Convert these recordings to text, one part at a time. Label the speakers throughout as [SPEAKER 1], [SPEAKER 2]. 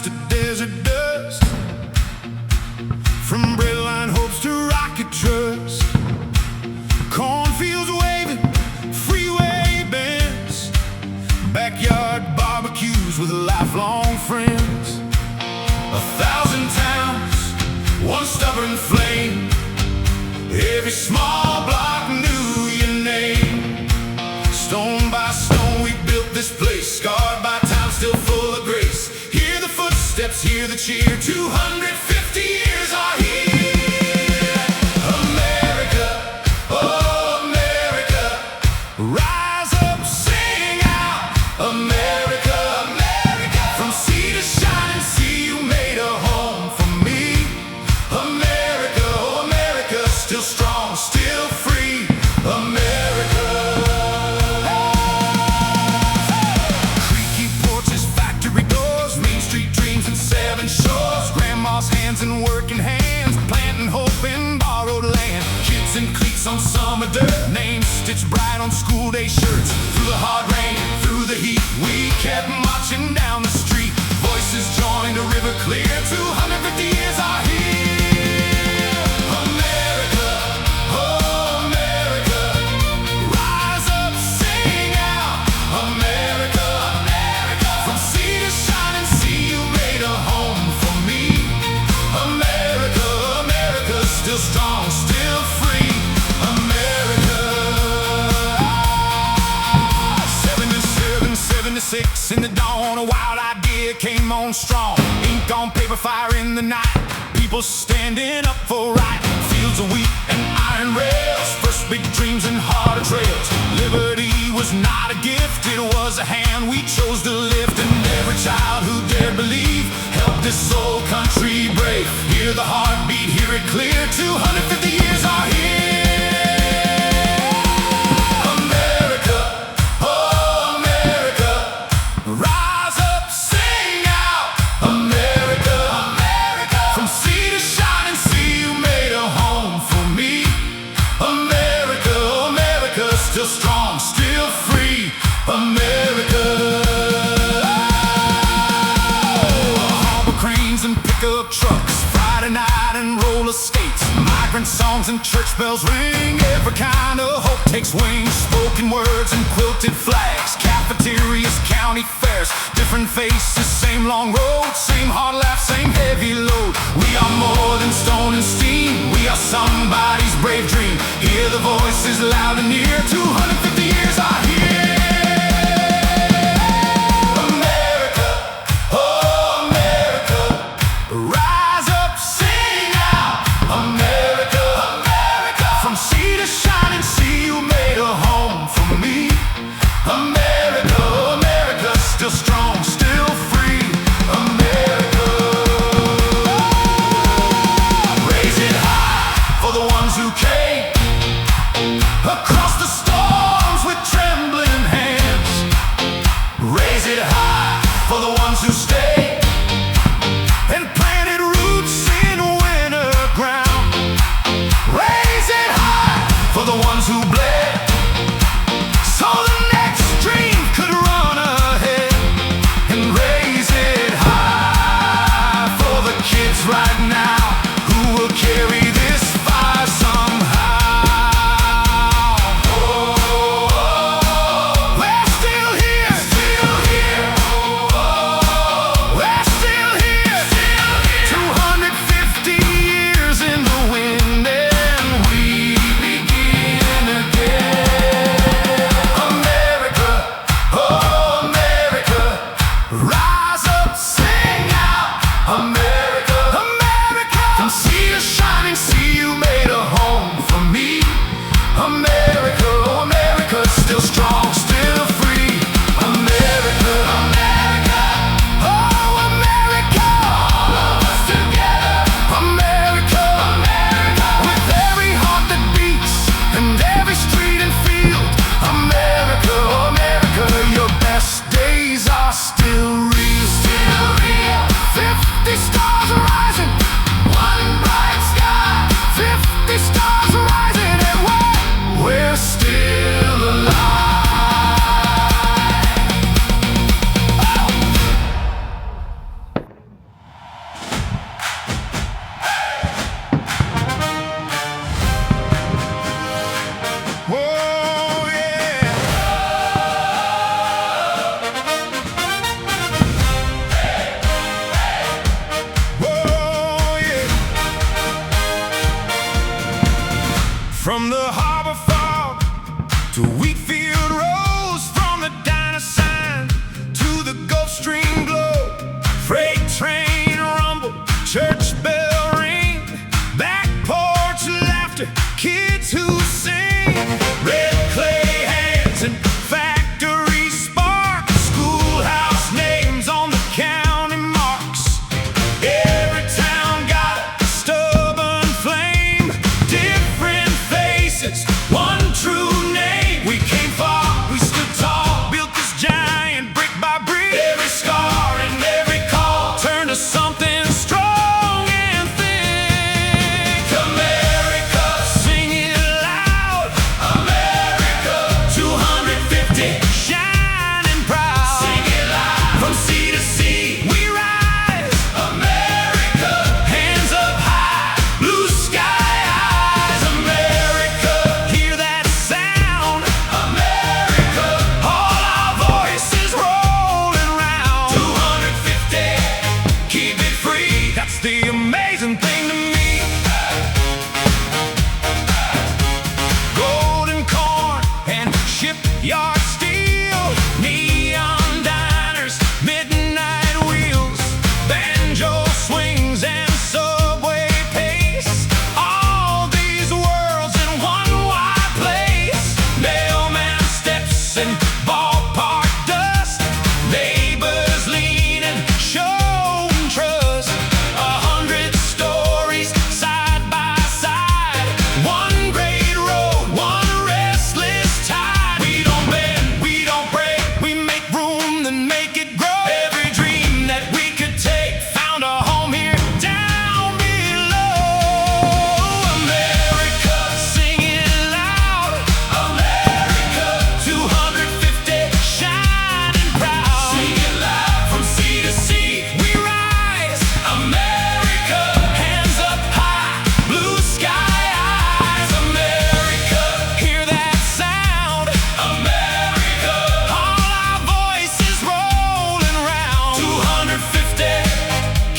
[SPEAKER 1] to desert dust, from breadline hopes to rocket trust. Cornfields waving, freeway bends, backyard barbecues with lifelong friends. 1,000 towns, one stubborn flame, every small block knew your name. Stone by stone we built this place, scarred by time, still full of grace. Hear the footsteps, hear the cheer, 250 years are here. America, oh America, rise up, sing out. America, America, from sea to shining sea, you made a home for me. America, oh America, still strong, still free. America. Creaky porches, factory doors, Main Street dreams and seven shores. Grandma's hands in working hands, planting hope in borrowed land. Kids in cleats on summer dirt, names stitched bright on school day shirts. Through the hard rain, through the heat, we kept marching down the street. Voices joined a river clear, 250 years are here. America, oh America, rise up, sing out. America, America, from sea to shining sea, you made a home for me. America, America, still strong, still free. America. 77, 76, in the dawn, a wild idea came on strong. Ink on paper, fire in the night, people standing up for right. Fields of wheat and iron rails, first big dreams and harder trails. Liberty was not a gift, it was a hand we chose to lift. And every child who dared believe helped this old country brave. Hear the heartbeat, hear it clear, 250 years are here. America, oh America, rise up, sing out. America, America, from sea to shining sea, you made a home for me. America, oh America, still strong, still free. America. Harbor cranes and pickup trucks, Friday night and roller skates, migrant songs and church bells ring. Every kind of hope takes wings, spoken words and quilted flags. Cafeterias, county fairs, different faces, same long road, same hard laugh, same heavy load. We are more than stone and steam, we are somebody's brave dream. Hear the voices loud and near, 250 years are here. America, oh America, rise up, sing out. America, America, from sea to shining sea, you made a home for me. America, America, still strong, still free. America. Raise it high for the ones who came across the storms with trembling hands. Raise it high for the ones who stayed and planted roots in winter ground. Raise it high for the ones who bled, so the next dream could run ahead. And raise it high for the kids right now who will carry this fire somehow. Oh, we're still here, still here. Oh, we're still here, still here. 250 years in the wind and we begin again. America, oh America, rise up, sing out. America, America, from sea to shining sea, you made a home for me. America, oh America, still strong, still free. America, America, oh America, all of us together. America, America, with every heart that beats and every street and field. America, oh America, your best days are still real.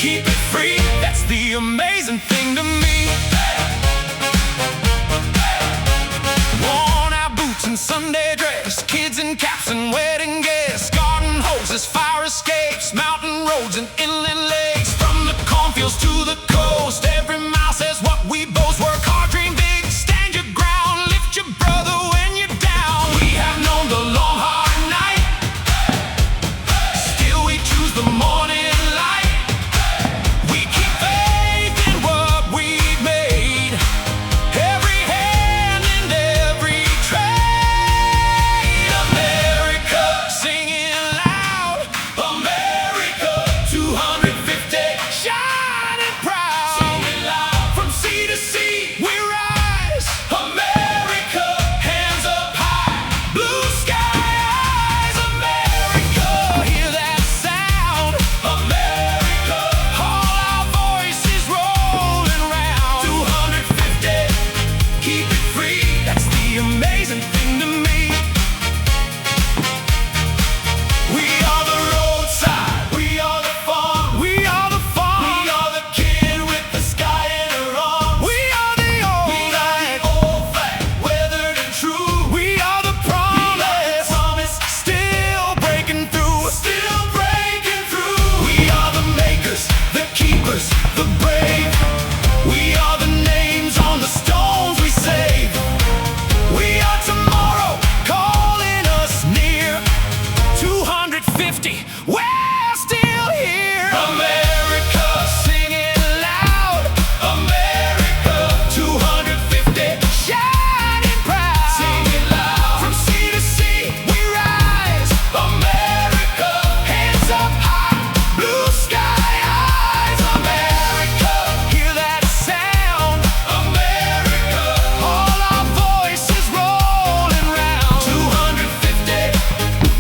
[SPEAKER 1] keep it free. That's the amazing thing to me. Worn out boots and Sunday dress, kids in caps and wedding guests, garden hoses, fire escapes, mountain roads and inland lakes. From the cornfields to the coast, every mile says what we boast. Work hard, dream big, stand your ground, lift your brother when you're down. We have known the long hard night, still we choose the morning light. We keep faith in what we've made, every hand and every trade. America, singing loud, America, 250, shining proud. Singing loud, from sea to sea we rise. America, hands up high, blue sky eyes. America, hear that sound. America, all our voices rolling round. 250, keep it free. That's the amazing thing to me. We are the roadside, we are the farm, we are the farm, we are the kid with the sky in her arms. We are the old flag, weathered and true. We are the promise, still breaking through, still breaking through. We are the makers, the keepers, the brave. We are the names on the stones we save. We are tomorrow, calling us near. 250, we're still here. America, singing loud. America, 250, shining proud. Singing loud, from sea to sea we rise. America, hands up high, blue sky eyes. America, hear that sound. America, all our voices rolling round. 250,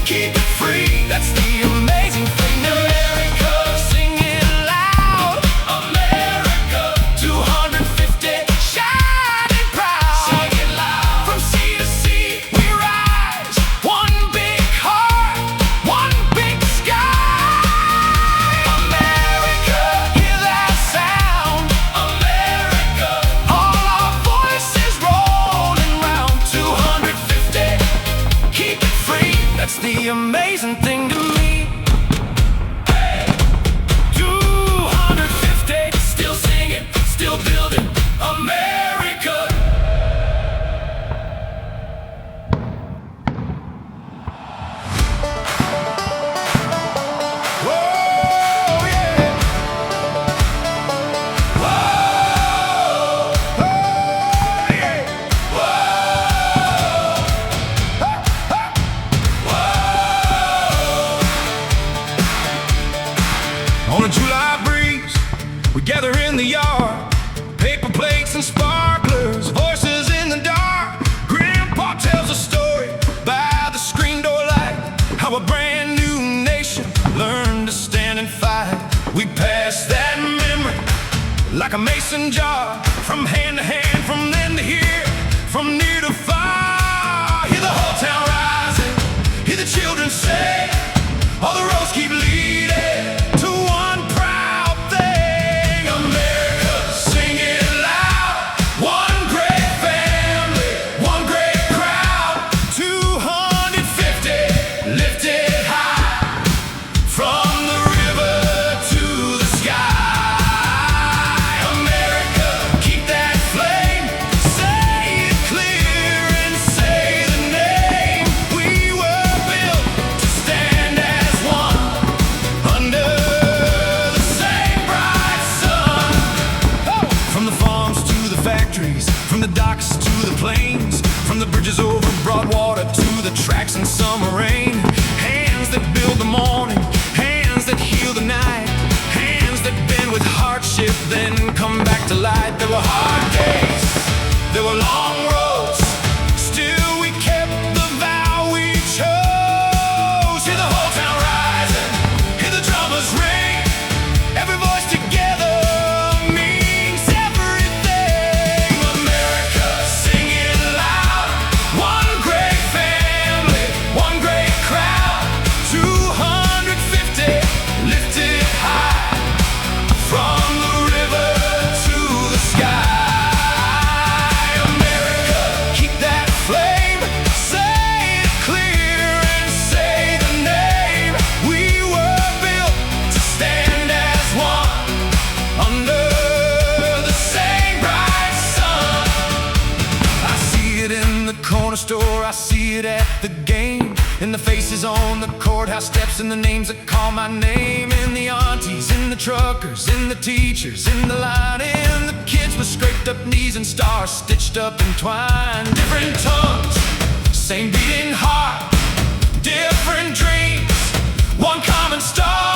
[SPEAKER 1] keep it free. That's the amazing thing. America, singing loud. America, 250, shining proud. Singing loud, from sea to sea we rise. One big heart, one big sky. America, hear that sound. America, all our voices rolling round. 250, keep it free. That's the amazing thing to me. 250, still singing, still building America. Whoa, yeah. Whoa, oh, yeah. On a July breeze, we gather in the yard. Paper plates and sparklers, voices in the dark. Grandpa tells a story by the screen door light, how a brand new nation learned to stand and fight. We pass that memory like a mason jar, from hand to hand, from then to here, from near to far. Hear the whole town rising, hear the children say, all the roads keep leading to one proud thing. America, singing loud, one great family, one great crowd. 250, lifted high, from the river to the sky. America, keep that flame, say it clear corner store, I see it at the game. In the faces on the courthouse steps, and the names that call my name. In the aunties, in the truckers, in the teachers, in the line, in the kids with scraped up knees and stars stitched up and twined. Different tongues, same beating heart, different dreams, one common star.